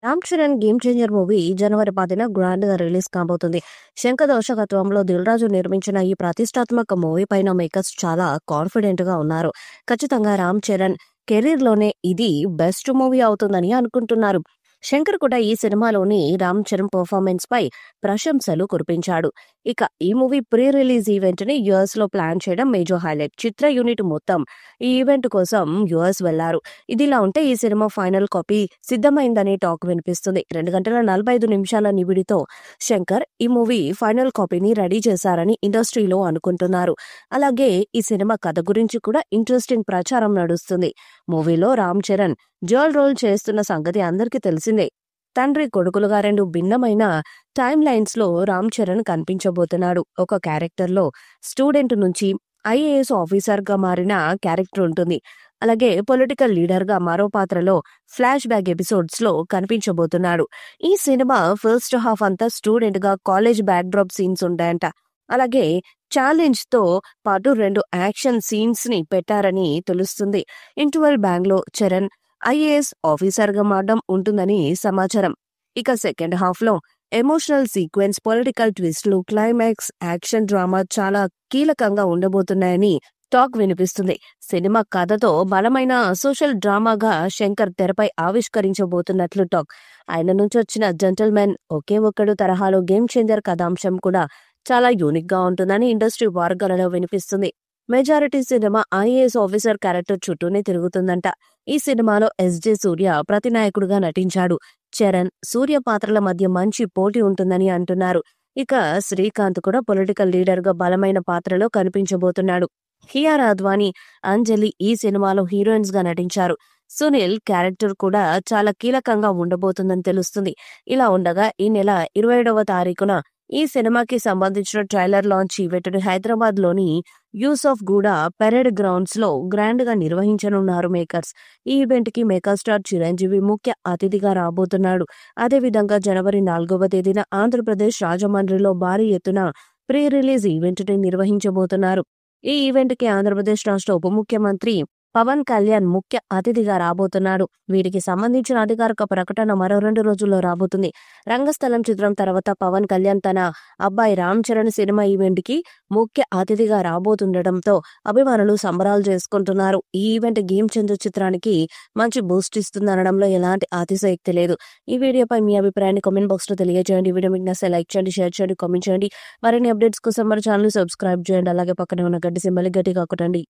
Ram Charan game changer movie జనవరి 10న grand గా రిలీజ్ కాబోతుంది. శంకర్ దర్శకత్వంలో దిల్ రాజు నిర్మించిన ఈ ప్రతిష్టాత్మక మూవీ పైన మేకర్స్ చాలా కాన్ఫిడెంట్ గా ఉన్నారు. ఖచ్చితంగా రామ్ చరణ్ కెరీర్ లోనే ఇది బెస్ట్ మూవీ అవుతుందని అనుకుంటున్నారు. శంకర్ కూడా ఈ సినిమాలోని రామ్ చరణ్ పర్ఫార్మెన్స్ పై ప్రశంసలు కురిపించాడు. ఇక ఈ మూవీ ప్రీ రిలీజ్ ఈవెంట్ ని యుఎస్ లో ప్లాన్ చేయడం మేజర్ హైలైట్. చిత్ర యూనిట్ మొత్తం ఈ ఈవెంట్ కోసం యుఎస్ వెళ్లారు. ఇదిలా ఉంటే ఈ సినిమా ఫైనల్ కాపీ సిద్ధమైందనే టాక్ వినిపిస్తుంది. 2 గంటల 45 నిమిషాల నిడివిడితో శంకర్ ఈ మూవీ ఫైనల్ కాపీని రెడీ చేశారని ఇండస్ట్రీలో అనుకుంటున్నారు. అలాగే ఈ సినిమా కథ గురించి కూడా ఇంట్రెస్టింగ్ ప్రచారం నడుస్తుంది. మూవీలో రామ్ చరణ్ డ్యూయల్ రోల్ చేస్తున్న సంగతి అందరికీ తెలిసిందే. తండ్రి కొడుకులుగా 2 భిన్నమైన టైమ్ లైన్స్ లో రామ్ చరణ్ కనిపించబోతున్నాడు. ఒక క్యారెక్టర్ లో స్టూడెంట్ నుంచి ఐఏఎస్ ఆఫీసర్ గా మారిన క్యారెక్టర్ ఉంటుంది. అలాగే పొలిటికల్ లీడర్ గా మరో పాత్రలో ఫ్లాష్ బ్యాక్ ఎపిసోడ్స్ లో కనిపించబోతున్నాడు. ఈ సినిమా ఫస్ట్ హాఫ్ అంతా స్టూడెంట్ గా కాలేజ్ బ్యాక్ డ్రాప్ సీన్స్ ఉంటాయంట. అలాగే ఛాలెంజ్ తో పాటు 2 యాక్షన్ సీన్స్ ని పెట్టారని తెలుస్తుంది. ఇంటర్వెల్ బ్యాంగ్ లో చరణ్ ఐఏఎస్ ఆఫీసర్ గా మారడం ఉంటుందని సమాచారం. ఇక సెకండ్ హాఫ్ లో ఎమోషనల్ సీక్వెన్స్, పొలిటికల్ ట్విస్ట్లు, క్లైమాక్స్, యాక్షన్ డ్రామా చాలా కీలకంగా ఉండబోతున్నాయని టాక్ వినిపిస్తుంది. సినిమా కథతో బలమైన సోషల్ డ్రామాగా శంకర్ తెరపై ఆవిష్కరించబోతున్నట్లు టాక్. ఆయన నుంచి వచ్చిన జెంటల్మెన్ ఒకే ఒక్కడు తరహాలో గేమ్ చేంజర్ కథాంశం కూడా చాలా యూనిక్ గా ఉంటుందని ఇండస్ట్రీ వర్గాలలో వినిపిస్తుంది. Majority cinema IAS officer character చుట్టూనే తిరుగుతుందంట. ఈ సినిమాలో ఎస్జే సూర్య ప్రతినాయకుడుగా నటించాడు. చరణ్, సూర్య పాత్రల మధ్య మంచి పోటీ ఉంటుందని అంటున్నారు. ఇక శ్రీకాంత్ కూడా పొలిటికల్ లీడర్ గా బలమైన పాత్రలో కనిపించబోతున్నాడు. కియారా అద్వానీ, అంజలి ఈ సినిమాలో హీరోయిన్స్ గా నటించారు. సునీల్ క్యారెక్టర్ కూడా చాలా కీలకంగా ఉండబోతుందని తెలుస్తుంది. ఇలా ఉండగా ఈ నెల 27వ తారీఖున ఈ సినిమాకి సంబంధించిన ట్రైలర్ లాంచ్ ఈవెంట్ ని హైదరాబాద్ లోని యూసఫ్ గూడ పెరేడ్ గ్రౌండ్స్ లో గ్రాండ్ గా నిర్వహించనున్నారు మేకర్స్. ఈ ఈవెంట్ కి మెగాస్టార్ చిరంజీవి ముఖ్య అతిథిగా రాబోతున్నాడు. అదేవిధంగా జనవరి 4వ తేదీన ఆంధ్రప్రదేశ్ రాజమండ్రిలో భారీ ఎత్తున ప్రీ రిలీజ్ ఈవెంట్ ని నిర్వహించబోతున్నారు. ఈ ఈవెంట్ కి ఆంధ్రప్రదేశ్ రాష్ట్ర ఉప ముఖ్యమంత్రి పవన్ కళ్యాణ్ ముఖ్య అతిథిగా రాబోతున్నాడు. వీటికి సంబంధించిన అధికారిక ప్రకటన మరో 2 రోజుల్లో రాబోతుంది. రంగస్థలం చిత్రం తర్వాత పవన్ కళ్యాణ్ తన అబ్బాయి రామ్ చరణ్ సినిమా ఈవెంట్ కి ముఖ్య అతిథిగా రాబోతుండటంతో అభిమానులు సంబరాలు చేసుకుంటున్నారు. ఈ ఈవెంట్ గేమ్ చేంజర్ చిత్రానికి మంచి బూస్ట్ ఇస్తుందనడంలో ఎలాంటి అతిశయోక్తి లేదు. ఈ వీడియోపై మీ అభిప్రాయాన్ని కామెంట్ బాక్స్ లో తెలియజేయండి. వీడియో మీకు నచ్చితే లైక్ చేయండి, షేర్ చేయండి, కామెంట్ చేయండి. మరిన్ని అప్డేట్స్ కోసం మన ఛానల్ సబ్స్క్రైబ్ చేయండి. అలాగే పక్కనే ఉన్న గంట సింబల్ గట్టిగా కొట్టండి.